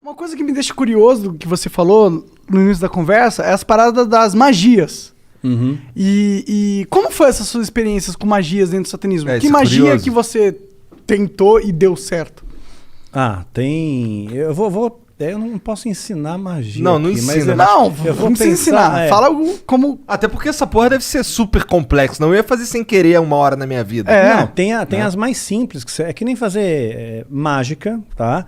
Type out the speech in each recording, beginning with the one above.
Uma coisa que me deixa curioso do que você falou no início da conversa é as paradas das magias. Uhum. E como foi essas suas experiências com magias dentro do satanismo? Que isso é magia curioso. que você tentou e deu certo? Tem. Eu não posso ensinar magia. Não, não aqui, mas ensina. Não, eu vou não precisa pensar, ensinar. é. Fala algo como... Até porque essa porra deve ser super complexa. Não eu ia fazer sem querer uma hora na minha vida. Não, tem as mais simples, é que nem fazer mágica, tá?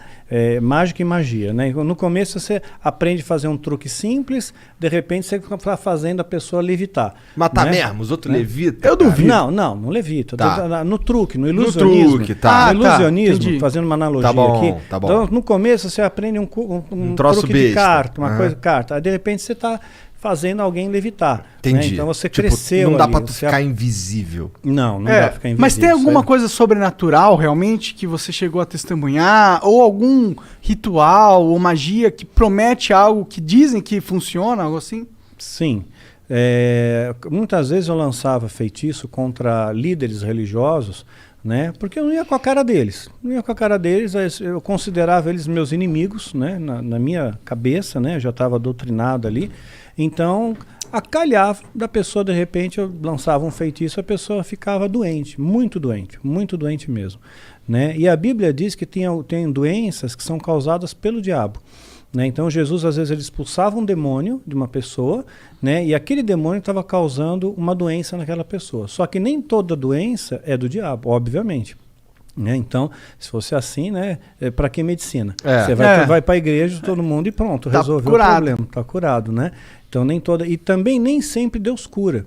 Mágica e magia, né? No começo você aprende a fazer um truque simples, de repente você está fazendo a pessoa levitar. Matar né? mesmo, os outros levitam. Eu duvido. Não levita. Tá. No truque, no ilusionismo. truque, tá. No ilusionismo, entendi. fazendo uma analogia Tá bom, aqui. tá bom. Então, no começo você aprende um troço truque de besta. carta, uma Aham. coisa de carta. Aí de repente você está fazendo alguém levitar. Né? Entendi. Então você Tipo, cresceu não dá ali, pra tu você ficar invisível. Não dá pra ficar invisível. Mas tem isso alguma aí- coisa sobrenatural realmente que você chegou a testemunhar? Ou algum ritual ou magia que promete algo que dizem que funciona, algo assim? Sim. Muitas vezes eu lançava feitiço contra líderes religiosos, né? Porque eu não ia com a cara deles. Não ia com a cara deles, eu considerava eles meus inimigos, né? Na minha cabeça, né? Eu já estava doutrinado ali. Então, acalhava da pessoa, de repente, eu lançava um feitiço, a pessoa ficava doente muito doente mesmo. Né? E a Bíblia diz que tem doenças que são causadas pelo diabo. Né? Então Jesus às vezes ele expulsava um demônio de uma pessoa, né? E aquele demônio estava causando uma doença naquela pessoa. Só que nem toda doença é do diabo, obviamente. Né? Então, se fosse assim, né? Para que medicina? Você vai para a igreja, todo mundo e pronto, Tá resolveu curado. o problema, está curado, né? Então nem toda e também nem sempre Deus cura.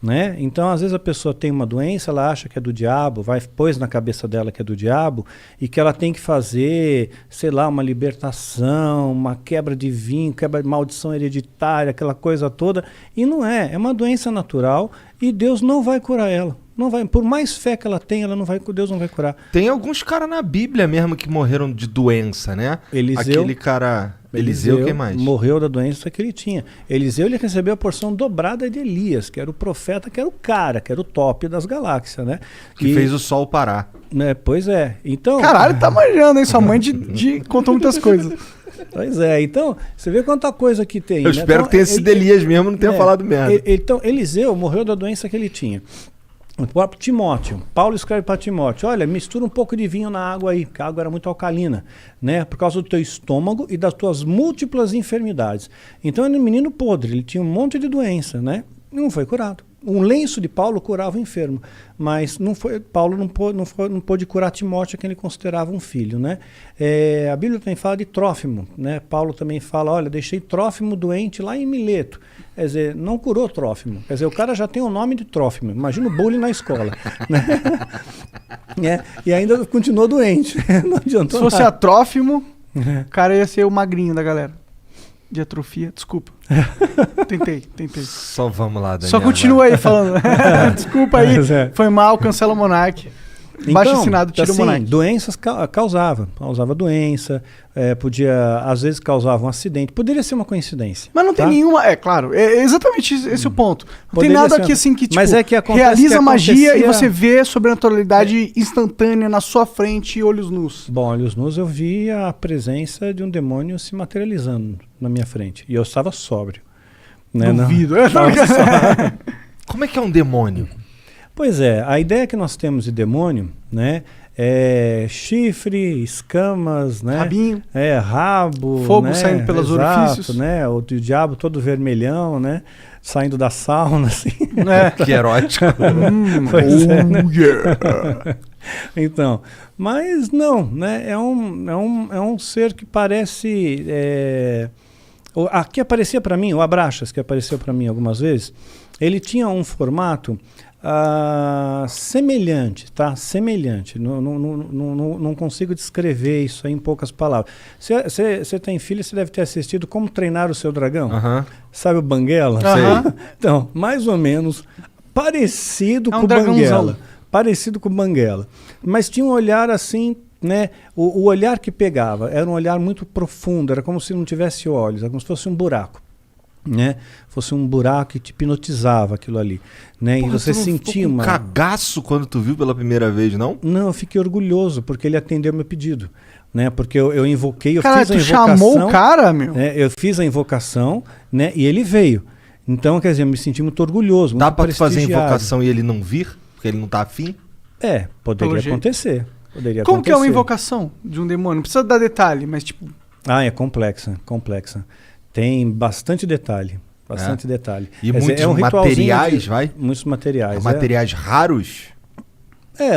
Né? Então, às vezes a pessoa tem uma doença, ela acha que é do diabo, pôs na cabeça dela que é do diabo e que ela tem que fazer, sei lá, uma libertação, uma quebra de vinho, quebra de maldição hereditária, aquela coisa toda. E não é uma doença natural e Deus não vai curar ela. Não vai, por mais fé que ela tenha, Deus não vai curar. Tem alguns caras na Bíblia mesmo que morreram de doença, né? Eliseu. Aquele cara... Eliseu, quem mais? Morreu da doença que ele tinha. Eliseu ele recebeu a porção dobrada de Elias, que era o profeta, que era o cara, que era o top das galáxias, né? Que fez o sol parar. Né, pois é. Então, Caralho, tá manjando, hein? Sua mãe contou muitas coisas. pois é. Então, você vê quanta coisa que tem. Eu né? espero Então, que tenha sido Elias mesmo, não tenha falado merda. Então, Eliseu morreu da doença que ele tinha. O próprio Timóteo, Paulo escreve para Timóteo, olha, mistura um pouco de vinho na água aí, porque a água era muito alcalina, né? Por causa do teu estômago e das tuas múltiplas enfermidades. Então ele era um menino podre, ele tinha um monte de doença, né? E não foi curado. Um lenço de Paulo curava o enfermo, mas Paulo não pôde curar Timóteo, que ele considerava um filho, né? A Bíblia também fala de Trófimo, né? Paulo também fala, olha, deixei Trófimo doente lá em Mileto. Quer dizer, não curou Trófimo. Quer dizer, o cara já tem o nome de Trófimo. Imagina o bullying na escola. Né? E ainda continuou doente. Não adiantou Se fosse nada. atrófimo, o cara ia ser o magrinho da galera. De atrofia, desculpa. Tentei. Só vamos lá, Daniel. Só continua aí falando. Desculpa aí, Mas é. foi mal, cancela o Monark. Baixo assinado, tira o assim, Monark. doenças causava doença, podia, às vezes causava um acidente, poderia ser uma coincidência. Mas não tem tá? nenhuma, claro, é exatamente esse o ponto. Não Poderia tem nada ser aqui uma- assim que, tipo, Mas é que acontece realiza que magia e acontecia- você vê sobrenaturalidade instantânea na sua frente, olhos nus. Bom, olhos nus eu vi a presença de um demônio se materializando na minha frente, e eu estava sóbrio. Né? Duvido. Estava sóbrio. Como é que é um demônio? Pois é, a ideia que nós temos de demônio, né, é chifre, escamas, né, Rabinho. rabo, Fogo né, saindo pelos exato, orifícios. né, o diabo todo vermelhão, né, saindo da sauna, assim. Que erótico. Pois é, né? Yeah. Então, mas não, né, é um ser que parece... que aparecia para mim, o Abraxas, que apareceu para mim algumas vezes, ele tinha um formato semelhante, tá? Semelhante. Não consigo descrever isso aí em poucas palavras. Você tem filho, você deve ter assistido Como Treinar o Seu Dragão. Aham. Sabe o Banguela? Aham. Então, mais ou menos parecido É um com o dragãozão. Banguela. Parecido com o Banguela. Mas tinha um olhar assim, né? O olhar que pegava era um olhar muito profundo, era como se não tivesse olhos, era como se fosse um buraco. Né? Fosse um buraco que te hipnotizava aquilo ali, né? Porra, e você tu não sentia ficou com uma... cagaço quando tu viu pela primeira vez, não? Não, eu fiquei orgulhoso porque ele atendeu meu pedido. né? Porque eu invoquei, eu Cara, fiz a tu invocação. chamou o cara, meu? Né? Eu fiz a invocação, né? E ele veio. Então, quer dizer, eu me senti muito orgulhoso. Dá muito pra tu fazer a prestigiado. invocação e ele não vir? Porque ele não tá afim? Poderia Pelo jeito. acontecer. Poderia Como que é uma acontecer. invocação de um demônio? Não precisa dar detalhe, mas tipo... É complexa. Tem bastante detalhe. Bastante detalhe. E Quer dizer, muitos ritualzinho materiais, vai? Muitos materiais. Materiais raros?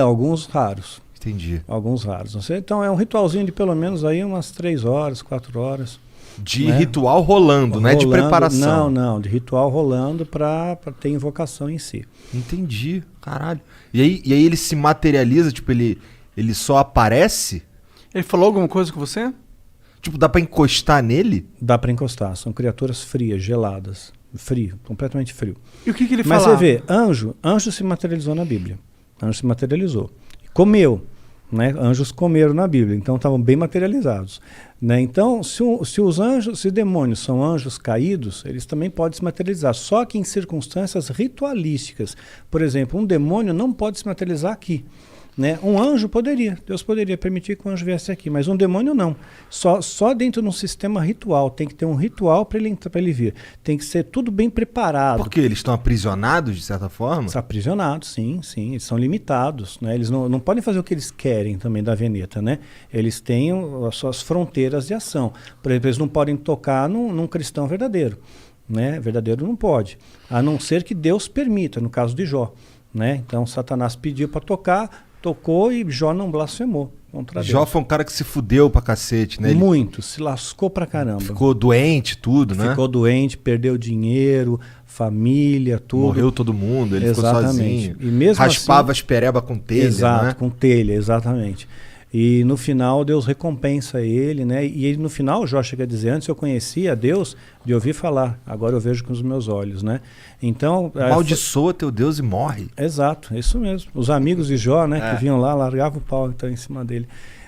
Alguns raros. Entendi. Alguns raros. Então é um ritualzinho de pelo menos aí umas 3 horas, 4 horas. De né? ritual rolando, não é de preparação. Não, de ritual rolando para ter invocação em si. Entendi, caralho. E aí ele se materializa, tipo, ele só aparece? Ele falou alguma coisa com você? Tipo, dá pra encostar nele? Dá para encostar, são criaturas frias, geladas. Frio, completamente frio. E o que ele Mas falava? você vê, anjo se materializou na Bíblia. Anjo se materializou. Comeu. Né? Anjos comeram na Bíblia, então estavam bem materializados. Né? Então, se demônios são anjos caídos, eles também podem se materializar, só que em circunstâncias ritualísticas. Por exemplo, um demônio não pode se materializar aqui. Né? Um anjo poderia, Deus poderia permitir que o anjo viesse aqui, mas um demônio não. Só dentro de um sistema ritual, tem que ter um ritual para ele vir. Tem que ser tudo bem preparado. Porque eles estão aprisionados, de certa forma? Estão aprisionados, sim, eles são limitados. Né? Eles não podem fazer o que eles querem também da Veneta. Né? Eles têm as suas fronteiras de ação. Por exemplo, eles não podem tocar num cristão verdadeiro. Né? Verdadeiro não pode, a não ser que Deus permita, no caso de Jó. Né? Então Satanás pediu para tocar, tocou e Jó não blasfemou contra Deus. Jó foi um cara que se fudeu pra cacete, né? Muito, se lascou pra caramba. Ficou doente, tudo, né? Ficou doente, perdeu dinheiro, família, tudo. Morreu todo mundo, ele ficou sozinho. E mesmo raspava assim, as pereba com telha, exato, né? com telha, exatamente. E no final Deus recompensa ele, né? E ele, no final, Jó chega a dizer, antes eu conhecia Deus de ouvir falar, agora eu vejo com os meus olhos, né? Então... Amaldiçoa teu Deus e morre. Exato, isso mesmo. Os amigos de Jó, né, que vinham lá, largavam o pau então, em cima dele.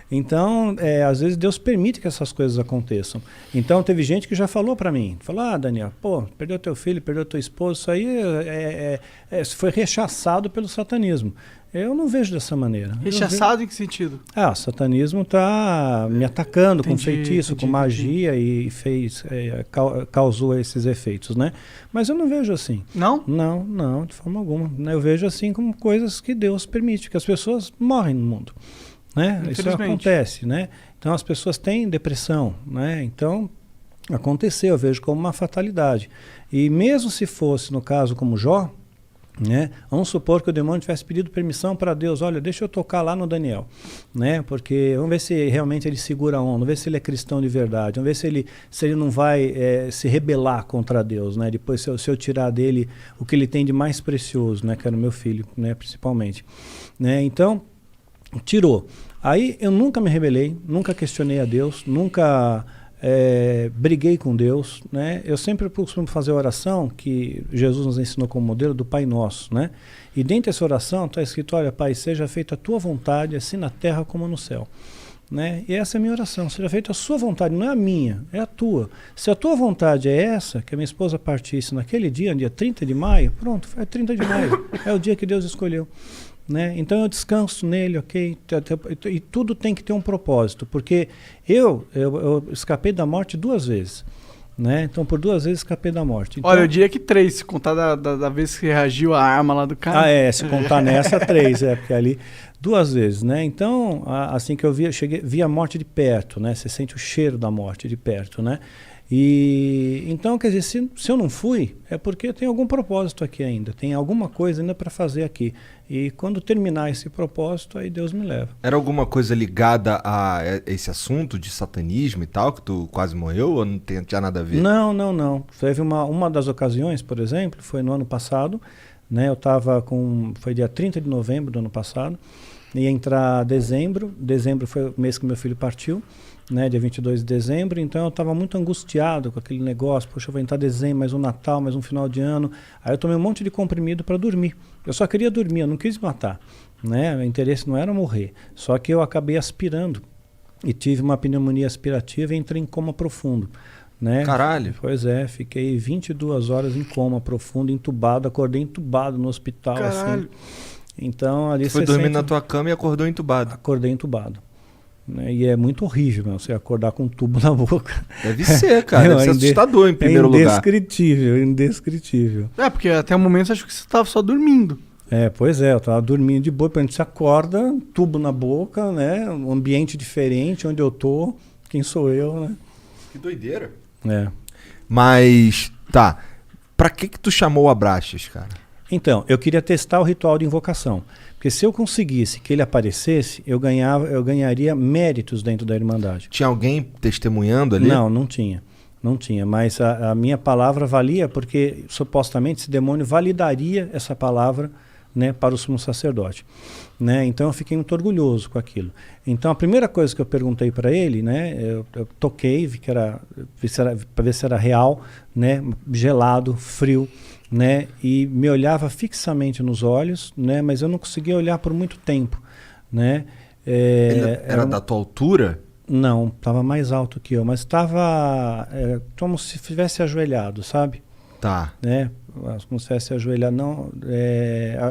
Então, às vezes Deus permite que essas coisas aconteçam. Então, teve gente que já falou para mim, falou, Daniel, perdeu teu filho, perdeu tua esposa, isso aí foi rechaçado pelo satanismo. Eu não vejo dessa maneira. Rechaçado em que sentido? O satanismo está me atacando com Entendi, feitiço, com magia e causou esses efeitos, né? Mas eu não vejo assim. Não? Não, de forma alguma. Eu vejo assim como coisas que Deus permite, que as pessoas morrem no mundo. Né? Isso acontece, né? Então as pessoas têm depressão, né? Então aconteceu, eu vejo como uma fatalidade. E mesmo se fosse no caso como Jó, né? Vamos supor que o demônio tivesse pedido permissão para Deus, olha, deixa eu tocar lá no Daniel, né? Porque vamos ver se realmente ele segura a onda, vamos ver se ele é cristão de verdade, vamos ver se ele não vai se rebelar contra Deus, né? Depois se eu tirar dele o que ele tem de mais precioso, né? Que era o meu filho, né? Principalmente, né? Então tirou. Aí eu nunca me rebelei, nunca questionei a Deus, nunca briguei com Deus, né? Eu sempre costumo fazer a oração que Jesus nos ensinou como modelo do Pai Nosso, né? E dentro dessa oração está escrito, olha, Pai, seja feita a tua vontade, assim na terra como no céu. Né? E essa é a minha oração, seja feita a sua vontade, não é a minha, é a tua. Se a tua vontade é essa, que a minha esposa partisse naquele dia 30 de maio, pronto, é 30 de maio, é o dia que Deus escolheu. Né? Então eu descanso nele, ok? E tudo tem que ter um propósito, porque eu escapei da morte 2 vezes. Né? Então por 2 vezes escapei da morte. Então, olha, eu diria que 3, se contar da vez que reagiu a arma lá do cara. Se contar nessa 3, porque ali 2 vezes, né? Então, assim que eu vi a morte de perto, né? Você sente o cheiro da morte de perto, né? E então, quer dizer, se eu não fui, é porque tem algum propósito aqui ainda, tem alguma coisa ainda para fazer aqui. E quando terminar esse propósito, aí Deus me leva. Era alguma coisa ligada a esse assunto de satanismo e tal, que tu quase morreu, ou não tinha nada a ver? Não. Teve uma das ocasiões, por exemplo, foi no ano passado, né? Foi dia 30 de novembro do ano passado, ia entrar dezembro foi o mês que meu filho partiu, né, dia 22 de dezembro, então eu estava muito angustiado com aquele negócio, poxa, vai entrar dezembro, mais um Natal, mais um final de ano, aí eu tomei um monte de comprimido para dormir, eu só queria dormir, eu não quis matar, né, o interesse não era morrer, só que eu acabei aspirando, e tive uma pneumonia aspirativa e entrei em coma profundo, né. Caralho! Pois é, fiquei 22 horas em coma profundo, entubado, acordei entubado no hospital. Caralho! Assim. Então ali tu foi dormir na tua cama e acordou entubado. Acordei entubado. né? E é muito horrível, meu, você acordar com um tubo na boca. Deve ser, cara. Deve ser assustador em primeiro lugar. Indescritível, indescritível. Porque até o momento eu acho que você tava só dormindo. Pois é, eu tava dormindo de boa, quando você acorda, tubo na boca, né? Um ambiente diferente, onde eu tô, quem sou eu, né? Que doideira. É. Mas, tá. Pra que tu chamou o Abraxas, cara? Então, eu queria testar o ritual de invocação. Porque se eu conseguisse que ele aparecesse, eu ganharia méritos dentro da Irmandade. Tinha alguém testemunhando ali? Não, não tinha. Não tinha, mas a minha palavra valia porque, supostamente, esse demônio validaria essa palavra, né, para o sumo sacerdote. Né? Então eu fiquei muito orgulhoso com aquilo. Então a primeira coisa que eu perguntei para ele, né, eu toquei, vi para ver se era real, né, gelado, frio, né, e me olhava fixamente nos olhos, né, mas eu não conseguia olhar por muito tempo, né. Ele era da tua altura? Não, estava mais alto que eu, mas estava como se estivesse ajoelhado, sabe? Tá. Né? Como se estivesse ajoelhado, não,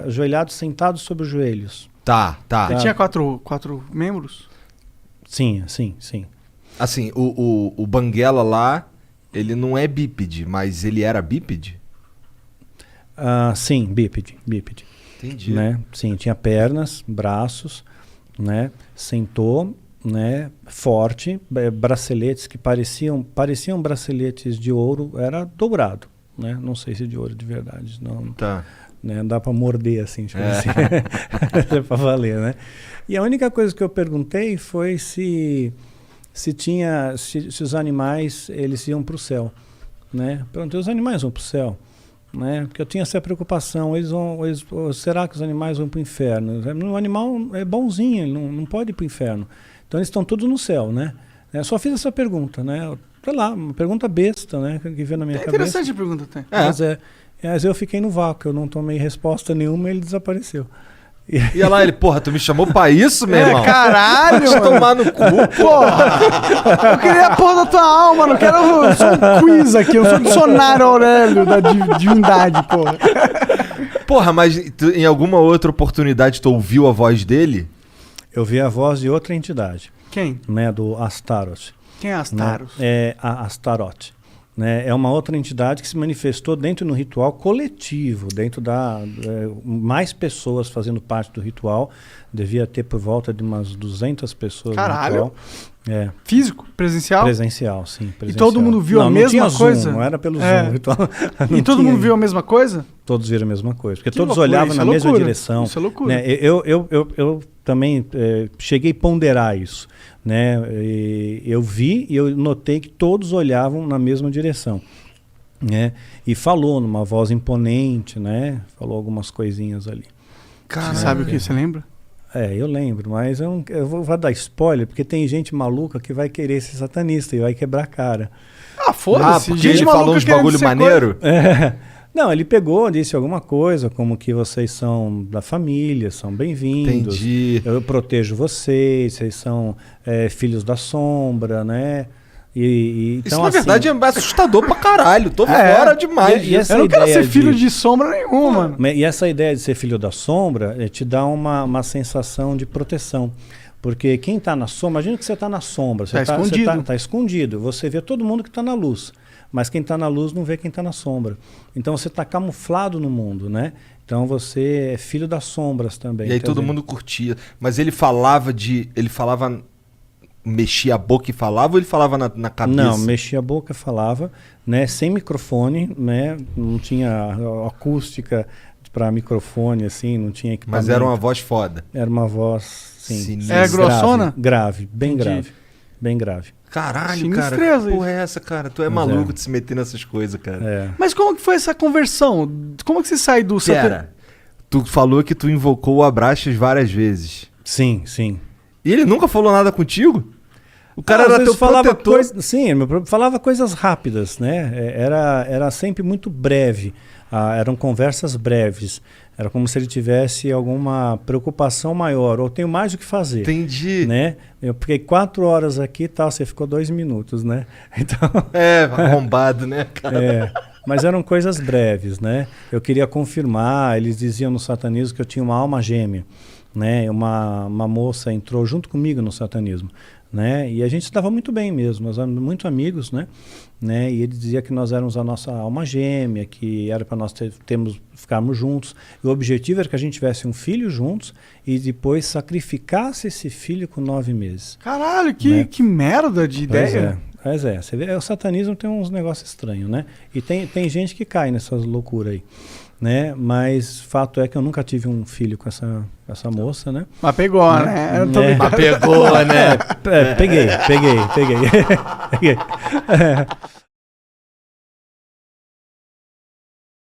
ajoelhado, sentado sobre os joelhos. Tá. Ele tinha quatro membros? Sim, sim, sim. Assim, o Banguela lá, ele não é bípede, mas ele era bípede? Sim, bípede. Entendi. Né? Sim, tinha pernas, braços, né? Sentou, né? Forte, braceletes que pareciam braceletes de ouro, era dourado, né? Não sei se de ouro de verdade, não. Tá. Né? Dá para morder assim, tipo assim. É para valer, né? E a única coisa que eu perguntei foi se os animais eles iam para o céu, né? Perguntei, os animais vão para o céu, né? Porque eu tinha essa preocupação, será que os animais vão para o inferno? O animal é bonzinho, ele não pode ir para o inferno. Então eles estão todos no céu, né? Eu só fiz essa pergunta, né? Sei lá, uma pergunta besta, né? Que veio na minha cabeça. Interessante a pergunta até. Mas eu fiquei no vácuo, eu não tomei resposta nenhuma e ele desapareceu. E olha lá, ele, porra, tu me chamou pra isso, meu irmão? Caralho! Deixa eu tomar no cu, porra! Eu queria a porra da tua alma, não quero só um quiz aqui, eu sou o dicionário Aurélio da divindade, porra. Porra, mas em alguma outra oportunidade tu ouviu a voz dele? Eu vi a voz de outra entidade. Quem? Né, do Astaroth. Quem é Astaroth? Né? É a Astaroth. Né? É uma outra entidade que se manifestou dentro do ritual coletivo, dentro mais pessoas fazendo parte do ritual. Devia ter por volta de umas 200 pessoas. Caralho! No ritual. Físico? Presencial? Presencial, sim. Presencial. E todo mundo viu a mesma coisa? Zoom, não era pelo Zoom. Ritual. E todo mundo viu a mesma coisa? Todos viram a mesma coisa. Porque que todos loucura, olhavam na mesma direção. Isso é loucura. Né? Eu também cheguei a ponderar isso. Né? Eu vi e eu notei que todos olhavam na mesma direção. Né? E falou numa voz imponente, né? Falou algumas coisinhas ali. Você sabe o que? Você lembra? Eu lembro, mas eu vou dar spoiler, porque tem gente maluca que vai querer ser satanista e vai quebrar a cara. Foda-se. Porque ele falou uns bagulho maneiro? Não, ele pegou, disse alguma coisa, como que vocês são da família, são bem-vindos. Entendi. Eu protejo vocês são filhos da sombra, né? Então, isso, na verdade, é assustador pra caralho. Tô fora demais. Eu não quero ser filho de sombra nenhuma, mano. E essa ideia de ser filho da sombra te dá uma sensação de proteção. Porque quem está na sombra, imagina que você está na sombra, você está escondido, você vê todo mundo que está na luz. Mas quem está na luz não vê quem está na sombra. Então você está camuflado no mundo, né? Então você é filho das sombras também. E aí todo mundo curtia. Mas ele falava mexia a boca e falava ou ele falava na cabeça? Não, mexia a boca e falava, né? Sem microfone, né? Não tinha acústica para microfone, assim, não tinha equipamento. Mas era uma voz foda. Era uma voz, sim. É grossona? Grave, bem grave. Bem grave. Caralho, cara, que porra é essa, cara? Tu é maluco de se meter nessas coisas, cara. Mas como que foi essa conversão? Como que você sai do... Tu falou que tu invocou o Abraxas várias vezes. Sim, sim. E ele nunca falou nada contigo? O cara era teu protetor. Sim, ele falava coisas rápidas, né? Era sempre muito breve. Eram conversas breves. Era como se ele tivesse alguma preocupação maior, ou tenho mais o que fazer. Entendi. Né? Eu fiquei 4 horas aqui e tal, você ficou 2 minutos, né? Então, arrombado, né, cara? Mas eram coisas breves, né? Eu queria confirmar, eles diziam no satanismo que eu tinha uma alma gêmea. né? Uma moça entrou junto comigo no satanismo, né? E a gente se dava muito bem mesmo, nós éramos muito amigos, né? E ele dizia que nós éramos a nossa alma gêmea, que era para nós ficarmos juntos. E o objetivo era que a gente tivesse um filho juntos e depois sacrificasse esse filho com 9 meses. Caralho, Né? que merda de ideia. Pois é, você vê, o satanismo tem uns negócios estranhos, né? E tem gente que cai nessas loucuras aí, né? Mas fato é que eu nunca tive um filho com essa moça, né? Mas pegou, né? Eu tô Mas brincando. pegou, né? Peguei.